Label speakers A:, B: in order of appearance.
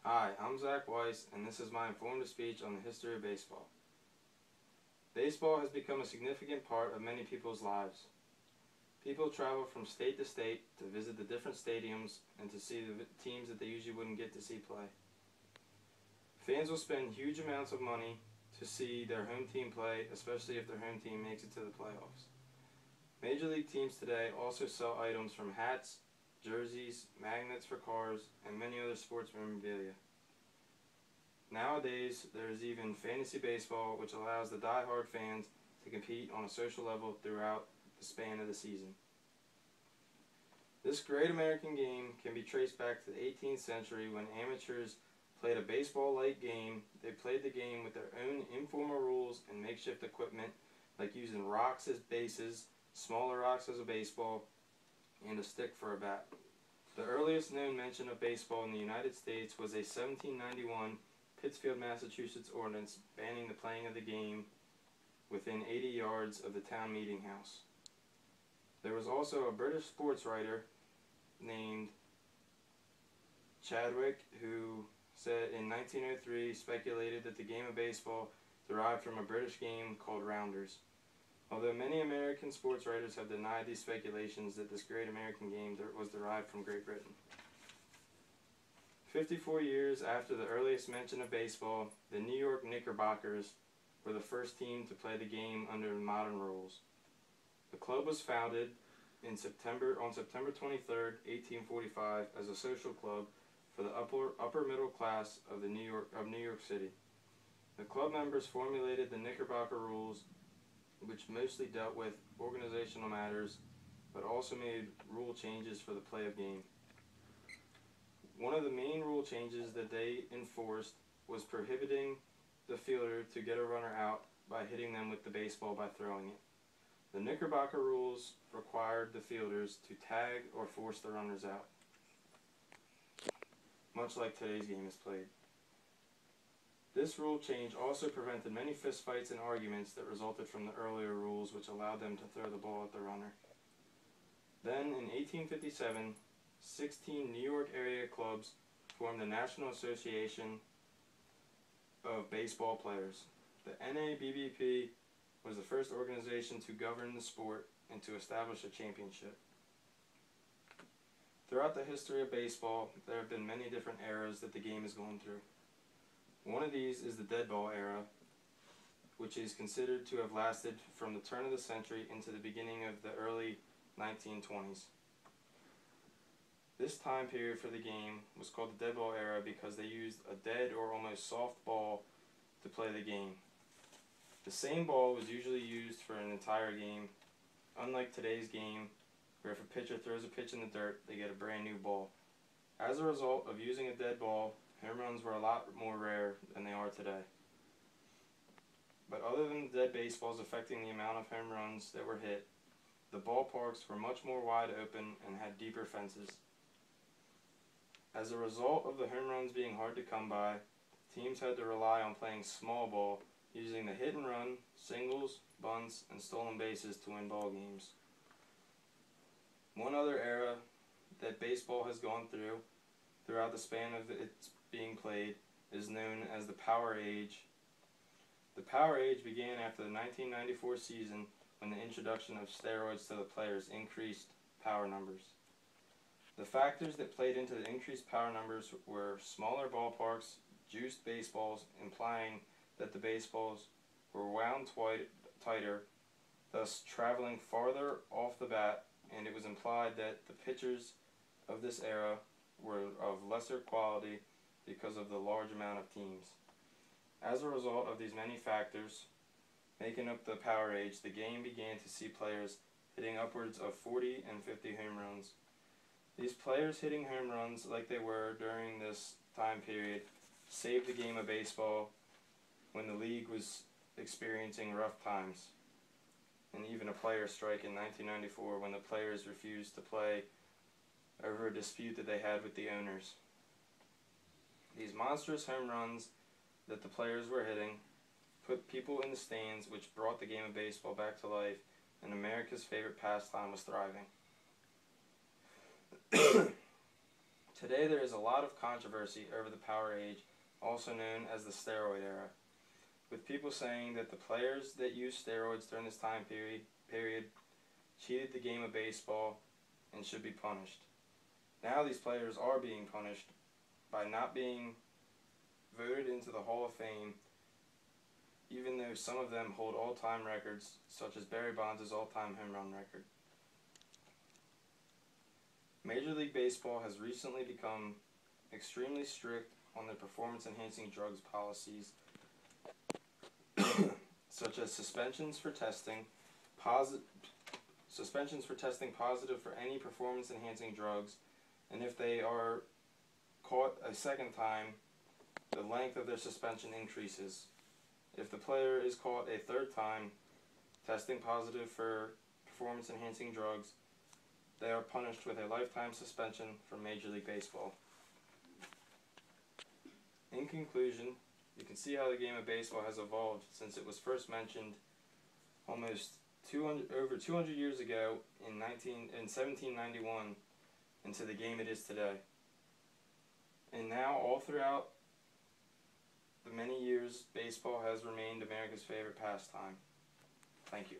A: Hi, I'm Zach Weiss, and this is my informative speech on the history of baseball. Baseball has become a significant part of many people's lives. People travel from state to state to visit the different stadiums and to see the teams that they usually wouldn't get to see play. Fans will spend huge amounts of money to see their home team play, especially if their home team makes it to the playoffs. Major league teams today also sell items from hats, jerseys, magnets for cars, and many other sports memorabilia. Nowadays, there is even fantasy baseball, which allows the die-hard fans to compete on a social level throughout the span of the season. This great American game can be traced back to the 18th century when amateurs played a baseball-like game. They played the game with their own informal rules and makeshift equipment, like using rocks as bases, smaller rocks as a baseball, and a stick for a bat. The earliest known mention of baseball in the United States was a 1791 Pittsfield, Massachusetts ordinance banning the playing of the game within 80 yards of the town meeting house. There was also a British sports writer named Chadwick who said in 1903 speculated that the game of baseball derived from a British game called rounders. Although many American sports writers have denied these speculations that this great American game was derived from Great Britain. 54 years after the earliest mention of baseball, the New York Knickerbockers were the first team to play the game under modern rules. The club was founded on September 23, 1845, as a social club for the upper middle class of New York City. The club members formulated the Knickerbocker rules, which mostly dealt with organizational matters, but also made rule changes for the play of game. One of the main rule changes that they enforced was prohibiting the fielder to get a runner out by hitting them with the baseball by throwing it. The Knickerbocker rules required the fielders to tag or force the runners out, much like today's game is played. This rule change also prevented many fistfights and arguments that resulted from the earlier rules, which allowed them to throw the ball at the runner. Then, in 1857, 16 New York area clubs formed the National Association of Baseball Players. The NABBP was the first organization to govern the sport and to establish a championship. Throughout the history of baseball, there have been many different eras that the game has gone through. One of these is the dead ball era, which is considered to have lasted from the turn of the century into the beginning of the early 1920s. This time period for the game was called the dead ball era because they used a dead or almost soft ball to play the game. The same ball was usually used for an entire game, unlike today's game where if a pitcher throws a pitch in the dirt, they get a brand new ball. As a result of using a dead ball, home runs were a lot more rare than they are today. But other than the dead baseballs affecting the amount of home runs that were hit, the ballparks were much more wide open and had deeper fences. As a result of the home runs being hard to come by, teams had to rely on playing small ball, using the hit and run, singles, bunts, and stolen bases to win ball games. One other era that baseball has gone throughout the span of its being played is known as the Power Age. The Power Age began after the 1994 season when the introduction of steroids to the players increased power numbers. The factors that played into the increased power numbers were smaller ballparks, juiced baseballs, implying that the baseballs were wound tighter, thus traveling farther off the bat, and it was implied that the pitchers of this era were of lesser quality because of the large amount of teams. As a result of these many factors making up the Power Age, the game began to see players hitting upwards of 40 and 50 home runs. These players hitting home runs like they were during this time period saved the game of baseball when the league was experiencing rough times, and even a player strike in 1994 when the players refused to play over a dispute that they had with the owners. These monstrous home runs that the players were hitting put people in the stands, which brought the game of baseball back to life, and America's favorite pastime was thriving. Today there is a lot of controversy over the power age, also known as the steroid era, with people saying that the players that used steroids during this time period cheated the game of baseball and should be punished. Now these players are being punished by not being voted into the Hall of Fame, even though some of them hold all-time records, such as Barry Bonds' all-time home run record. Major League Baseball has recently become extremely strict on their performance-enhancing drugs policies, such as suspensions for testing positive for any performance-enhancing drugs, and if they are caught a second time, the length of their suspension increases. If the player is caught a third time testing positive for performance-enhancing drugs, they are punished with a lifetime suspension from Major League Baseball. In conclusion, you can see how the game of baseball has evolved since it was first mentioned almost over 200 years ago in 1791 into the game it is today. And now, all throughout the many years, baseball has remained America's favorite pastime. Thank you.